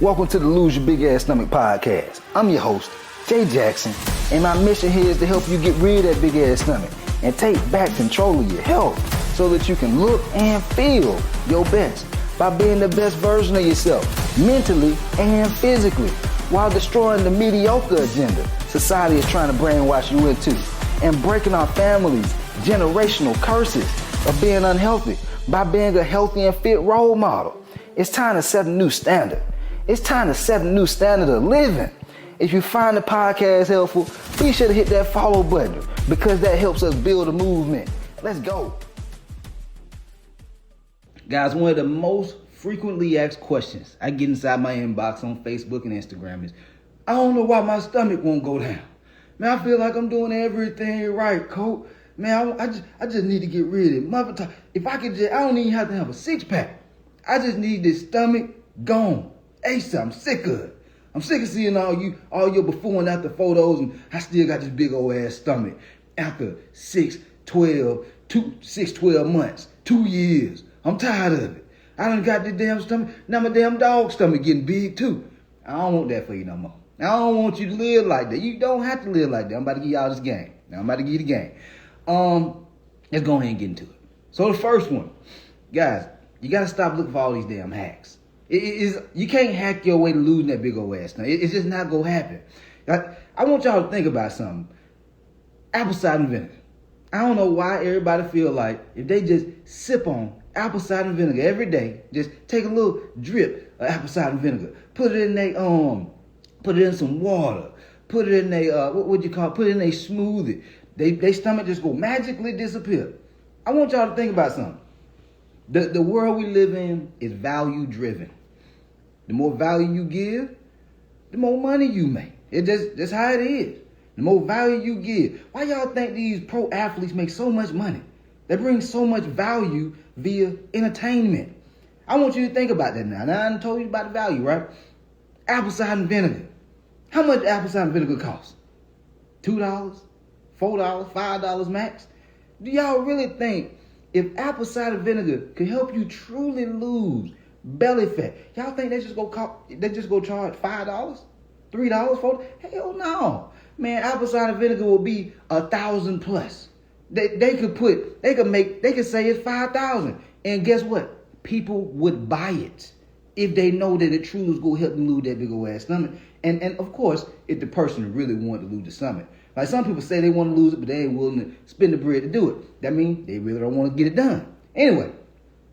Welcome to the Lose Your Big Ass Stomach podcast. I'm your host, Jay Jackson, and my mission here is to help you get rid of that big ass stomach and take back control of your health so that you can look and feel your best by being the best version of yourself, mentally and physically, while destroying the mediocre agenda society is trying to brainwash you into, and breaking our families' generational curses of being unhealthy by being a healthy and fit role model. It's time to set a new standard. It's time to set a new standard of living. If you find the podcast helpful, be sure to hit that follow button because that helps us build a movement. Let's go. Guys, one of the most frequently asked questions I get inside my inbox on Facebook and Instagram is, I don't know why my stomach won't go down. Man, I feel like I'm doing everything right, Coach. Man, I just need to get rid of it. If I could just, I don't even have to have a six-pack. I just need this stomach gone. ASAP, I'm sick of it. I'm sick of seeing all your before and after photos, and I still got this big old ass stomach after 12 months, 2 years. I'm tired of it. I done got this damn stomach. Now my damn dog stomach getting big too. I don't want that for you no more. I don't want you to live like that. You don't have to live like that. I'm about to give y'all this game. Now I'm about to give you the game. Let's go ahead and get into it. So the first one, guys, you gotta stop looking for all these damn hacks. You can't hack your way to losing that big old ass stomach. It's just not gonna happen. I want y'all to think about something. Apple cider vinegar. I don't know why everybody feel like if they just sip on apple cider vinegar every day, just take a little drip of apple cider vinegar, put it in some water, put it in put it in a smoothie. They stomach just go magically disappear. I want y'all to think about something. The world we live in is value driven. The more value you give, the more money you make. That's how it is. The more value you give. Why y'all think these pro athletes make so much money? They bring so much value via entertainment. I want you to think about that now. Now I done told you about the value, right? Apple cider vinegar. How much apple cider vinegar cost? $2, $4, $5 max? Do y'all really think if apple cider vinegar could help you truly lose belly fat, y'all think they just go charge $5, $3, $4? Hell no. Man, apple cider vinegar will be 1,000 plus. They could say it's 5,000. And guess what? People would buy it if they know that it truly is going to help them lose that big old ass stomach. And of course, if the person really wanted to lose the stomach. Like some people say they want to lose it, but they ain't willing to spend the bread to do it. That means they really don't want to get it done. Anyway,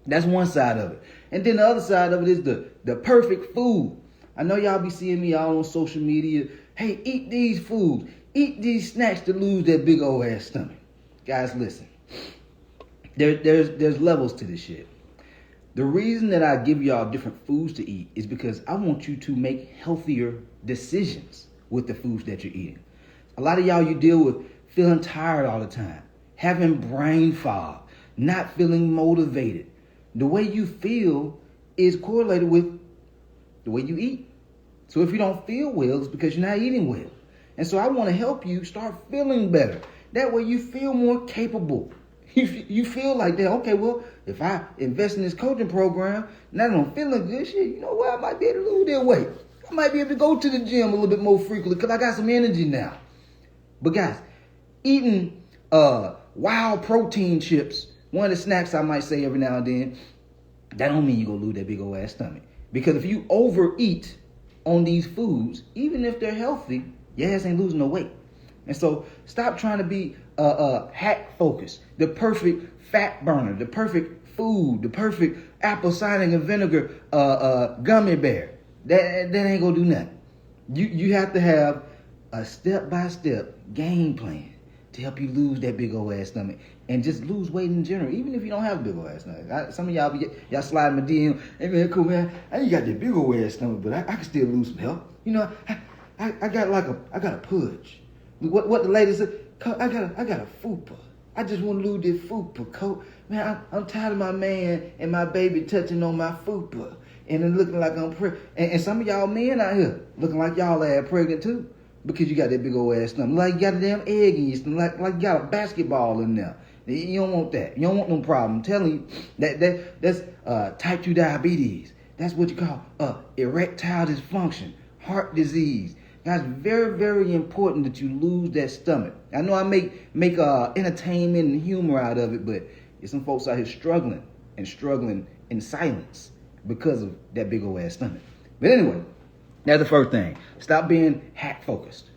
that's one side of it. And then the other side of it is the perfect food. I know y'all be seeing me all on social media. Hey, eat these foods. Eat these snacks to lose that big old ass stomach. Guys, listen. There's levels to this shit. The reason that I give y'all different foods to eat is because I want you to make healthier decisions with the foods that you're eating. A lot of y'all, you deal with feeling tired all the time, having brain fog, not feeling motivated. The way you feel is correlated with the way you eat. So if you don't feel well, it's because you're not eating well. And so I want to help you start feeling better. That way you feel more capable. You feel like that, okay, well, if I invest in this coaching program, now that I'm feeling good, shit, you know what, I might be able to lose that weight. I might be able to go to the gym a little bit more frequently because I got some energy now. But guys, eating wild protein chips, one of the snacks I might say every now and then, that don't mean you're going to lose that big old ass stomach. Because if you overeat on these foods, even if they're healthy, your ass ain't losing no weight. And so stop trying to be hack focused. The perfect fat burner, the perfect food, the perfect apple cider vinegar gummy bear. That ain't going to do nothing. You have to have a step-by-step game plan to help you lose that big old ass stomach and just lose weight in general, even if you don't have a big old ass stomach. Some of y'all slide my DM, hey man, cool man, I ain't got that big old ass stomach, but I can still lose some health. You know, I got a pudge. What the lady said, I got a fupa. I just want to lose this fupa, coach. Man, I'm tired of my man and my baby touching on my fupa and then looking like I'm pregnant. And some of y'all men out here looking like y'all are pregnant too. Because you got that big old ass stomach. Like you got a damn egg in your stomach. Like you got a basketball in there. You don't want that. You don't want no problem. I'm telling you, that's type 2 diabetes. That's what you call erectile dysfunction, heart disease. Guys, very, very important that you lose that stomach. I know I make entertainment and humor out of it, but there's some folks out here struggling in silence because of that big old ass stomach. But anyway, that's the first thing. Stop being hat focused.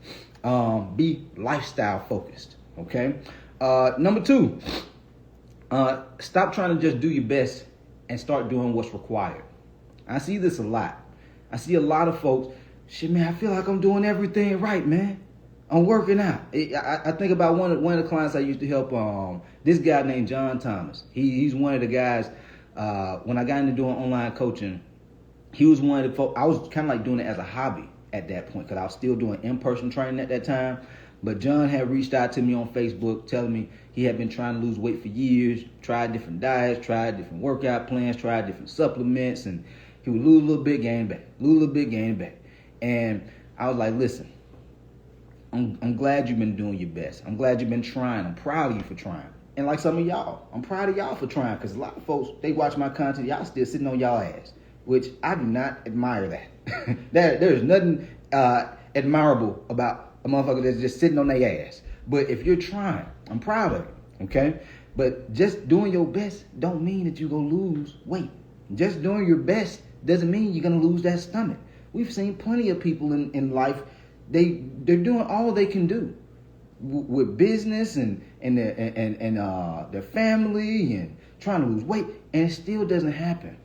Be lifestyle focused. Okay. Number 2, stop trying to just do your best and start doing what's required. I see this a lot. I see a lot of folks, shit, man, I feel like I'm doing everything right, man. I'm working out. I think about one of the clients I used to help, this guy named John Thomas. He's one of the guys, when I got into doing online coaching, he was one of the folks, I was kind of like doing it as a hobby at that point because I was still doing in-person training at that time. But John had reached out to me on Facebook telling me he had been trying to lose weight for years, tried different diets, tried different workout plans, tried different supplements, and he would lose a little bit, gain back, lose a little bit, gain back. And I was like, listen, I'm glad you've been doing your best. I'm glad you've been trying. I'm proud of you for trying. And like some of y'all, I'm proud of y'all for trying because a lot of folks, they watch my content, y'all still sitting on y'all ass, which I do not admire that. There's nothing admirable about a motherfucker that's just sitting on their ass. But if you're trying, I'm proud of you, okay? But just doing your best don't mean that you're going to lose weight. Just doing your best doesn't mean you're going to lose that stomach. We've seen plenty of people in life, they're doing all they can do with business and their family and trying to lose weight, and it still doesn't happen.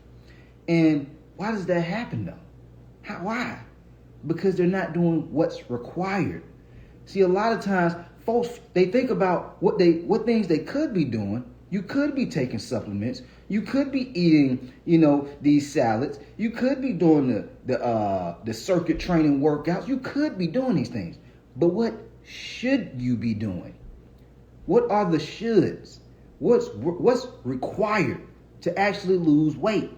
And why does that happen though? Why? Because they're not doing what's required. See, a lot of times folks, they think about what things they could be doing. You could be taking supplements. You could be eating, these salads. You could be doing the circuit training workouts. You could be doing these things. But what should you be doing? What are the shoulds? What's required to actually lose weight?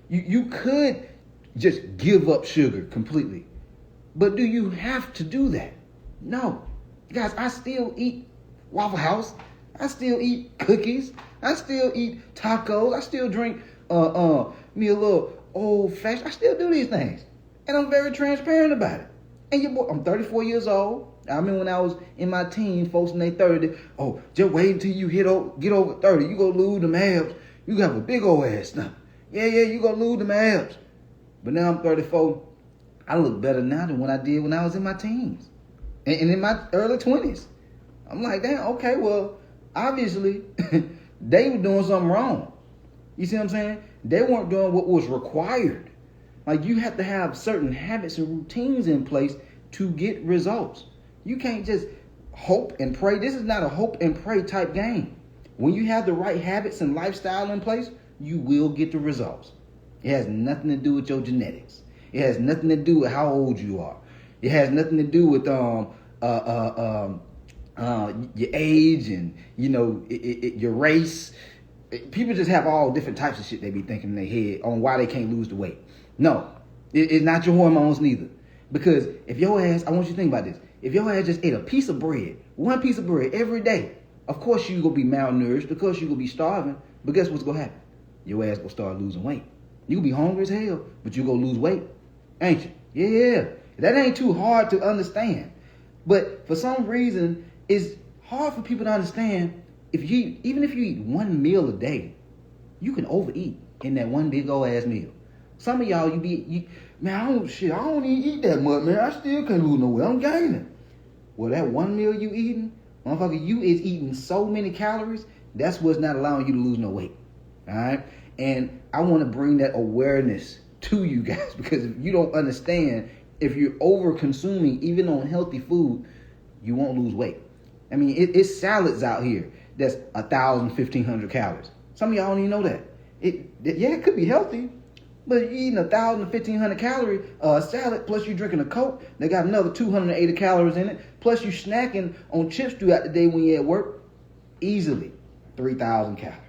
You could just give up sugar completely. But do you have to do that? No. Guys, I still eat Waffle House. I still eat cookies. I still eat tacos. I still drink me a little old fashioned. I still do these things. And I'm very transparent about it. And your boy, I'm 34 years old. I remember when I was in my teens, folks in their 30s, just wait until you get over 30. You go lose them abs. You have a big old ass stomach. Yeah, you go lose them abs. But now I'm 34. I look better now than what I did when I was in my teens. And in my early 20s. I'm like, damn, okay, well, obviously, they were doing something wrong. You see what I'm saying? They weren't doing what was required. Like, you have to have certain habits and routines in place to get results. You can't just hope and pray. This is not a hope and pray type game. When you have the right habits and lifestyle in place, you will get the results. It has nothing to do with your genetics. It has nothing to do with how old you are. It has nothing to do with your age and your race. People just have all different types of shit they be thinking in their head on why they can't lose the weight. No, it's not your hormones neither. Because if your ass, I want you to think about this. If your ass just ate a piece of bread, one piece of bread every day, of course you're going to be malnourished. Of course you're going to be starving. But guess what's going to happen? Your ass going to start losing weight. You'll be hungry as hell, but you're going to lose weight. Ain't you? Yeah. That ain't too hard to understand. But for some reason, it's hard for people to understand even if you eat one meal a day, you can overeat in that one big old ass meal. Some of y'all, man, I don't even eat that much, man. I still can't lose no weight. I'm gaining. Well, that one meal you eating, motherfucker, you is eating so many calories, that's what's not allowing you to lose no weight. All right? And I want to bring that awareness to you guys because if you don't understand, if you're over consuming even on healthy food, you won't lose weight. I mean, it's salads out here that's 1,000, 1,500 calories. Some of y'all don't even know that. It could be healthy, but you're eating 1,000, 1,500 calorie salad, plus you're drinking a Coke, they got another 280 calories in it, plus you snacking on chips throughout the day when you're at work, easily 3,000 calories.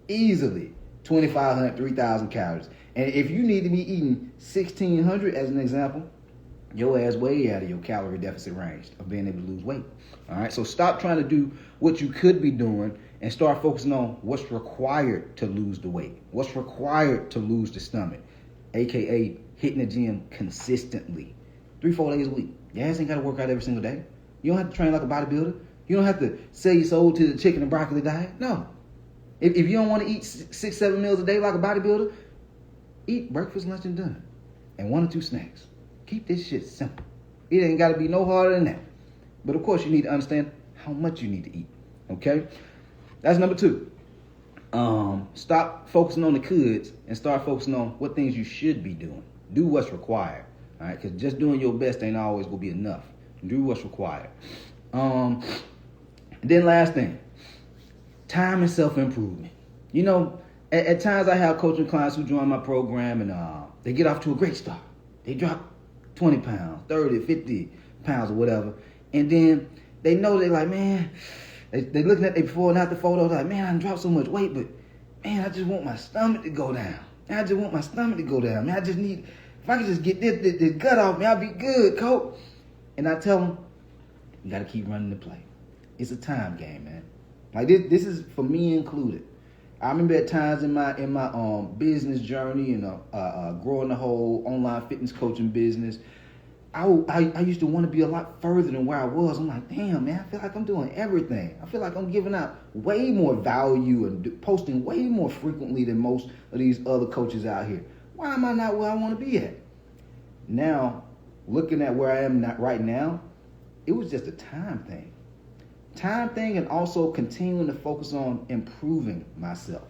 Easily 2,500, 3,000 calories. And if you need to be eating 1,600 as an example, your ass way out of your calorie deficit range of being able to lose weight. All right, so stop trying to do what you could be doing and start focusing on what's required to lose the weight, what's required to lose the stomach, aka hitting the gym consistently, 3-4 days a week. Your ass ain't got to work out every single day. You don't have to train like a bodybuilder. You don't have to sell your soul to the chicken and broccoli diet. No. If you don't want to eat 6-7 meals a day like a bodybuilder, eat breakfast, lunch, and dinner, and 1 or 2 snacks. Keep this shit simple. It ain't got to be no harder than that. But of course, you need to understand how much you need to eat. Okay? That's number 2. Stop focusing on the coulds and start focusing on what things you should be doing. Do what's required. All right? Because just doing your best ain't always going to be enough. Do what's required. Then last thing, time and self-improvement. You know, at times I have coaching clients who join my program and they get off to a great start. They drop 20 pounds, 30, 50 pounds or whatever. And then they know they're like, man, they looking at their before and after photos like, man, I done dropped so much weight, but man, I just want my stomach to go down. Man, I just want my stomach to go down. Man, I just need, if I could just get this gut off, man, I'll be good, coach. And I tell them, you got to keep running the play. It's a time game, man. Like this is for me included. I remember at times in my business journey and growing the whole online fitness coaching business, I used to want to be a lot further than where I was. I'm like, damn, man, I feel like I'm doing everything. I feel like I'm giving out way more value and posting way more frequently than most of these other coaches out here. Why am I not where I want to be at? Now, looking at where I am right now, it was just a time thing. Time thing, and also continuing to focus on improving myself.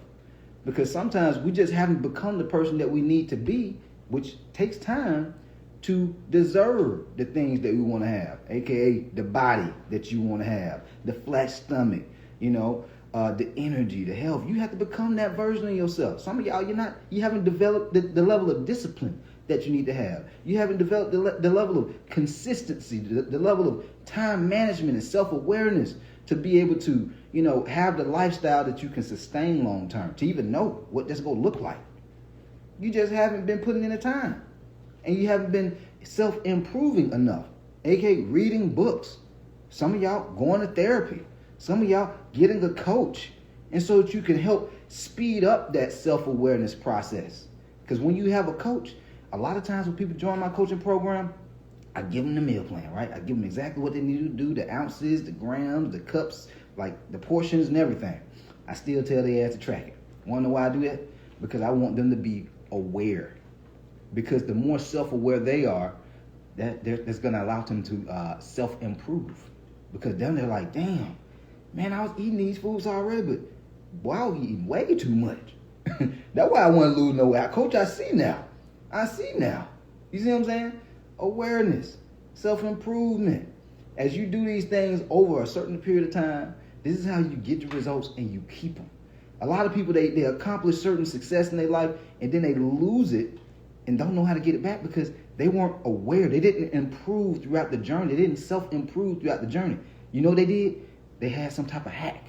Because sometimes we just haven't become the person that we need to be, which takes time to deserve the things that we want to have, aka the body that you want to have, the flat stomach, the energy, the health. You have to become that version of yourself. Some of y'all, you haven't developed the level of discipline that you need to have. You haven't developed the level of consistency, the level of time management and self-awareness to be able to, have the lifestyle that you can sustain long term, to even know what that's going to look like. You just haven't been putting in the time. And you haven't been self-improving enough, aka reading books. Some of y'all going to therapy. Some of y'all getting a coach. And so that you can help speed up that self-awareness process. Because when you have a coach, a lot of times when people join my coaching program, I give them the meal plan, right? I give them exactly what they need to do, the ounces, the grams, the cups, like the portions and everything. I still tell their ass to track it. Want to know why I do that? Because I want them to be aware. Because the more self-aware they are, that's going to allow them to self-improve. Because then they're like, damn, man, I was eating these foods already, but boy, I was eating way too much. That's why I want to lose no weight. Coach, I see now. You see what I'm saying? Awareness, self-improvement. As you do these things over a certain period of time, this is how you get the results and you keep them. A lot of people, they accomplish certain success in their life and then they lose it and don't know how to get it back because they weren't aware. They didn't improve throughout the journey. They didn't self-improve throughout the journey. You know what they did? They had some type of hack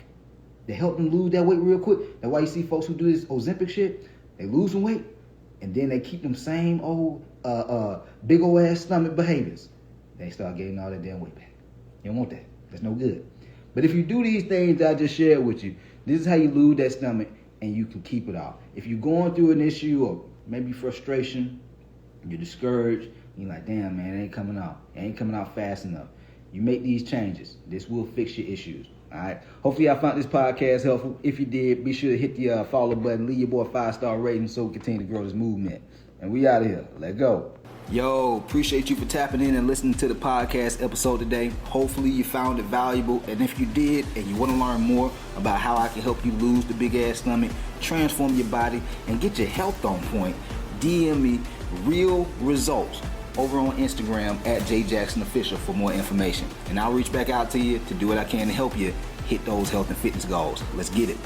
that helped them lose that weight real quick. That's why you see folks who do this Ozempic shit, they lose some weight and then they keep them same old big old ass stomach behaviors. They start getting all that damn weight back. You don't want that. That's no good. But if you do these things that I just shared with you, this is how you lose that stomach and you can keep it off. If you're going through an issue or maybe frustration, you're discouraged, you're like, damn, man, it ain't coming out. It ain't coming out fast enough. You make these changes. This will fix your issues. All right. Hopefully I found this podcast helpful. If you did, be sure to hit the follow button. Leave your boy a 5-star rating so we continue to grow this movement. And we out of here. Let's go. Yo, appreciate you for tapping in and listening to the podcast episode today. Hopefully you found it valuable. And if you did and you want to learn more about how I can help you lose the big ass stomach, transform your body, and get your health on point, DM me real results over on Instagram at JJacksonOfficial for more information. And I'll reach back out to you to do what I can to help you hit those health and fitness goals. Let's get it.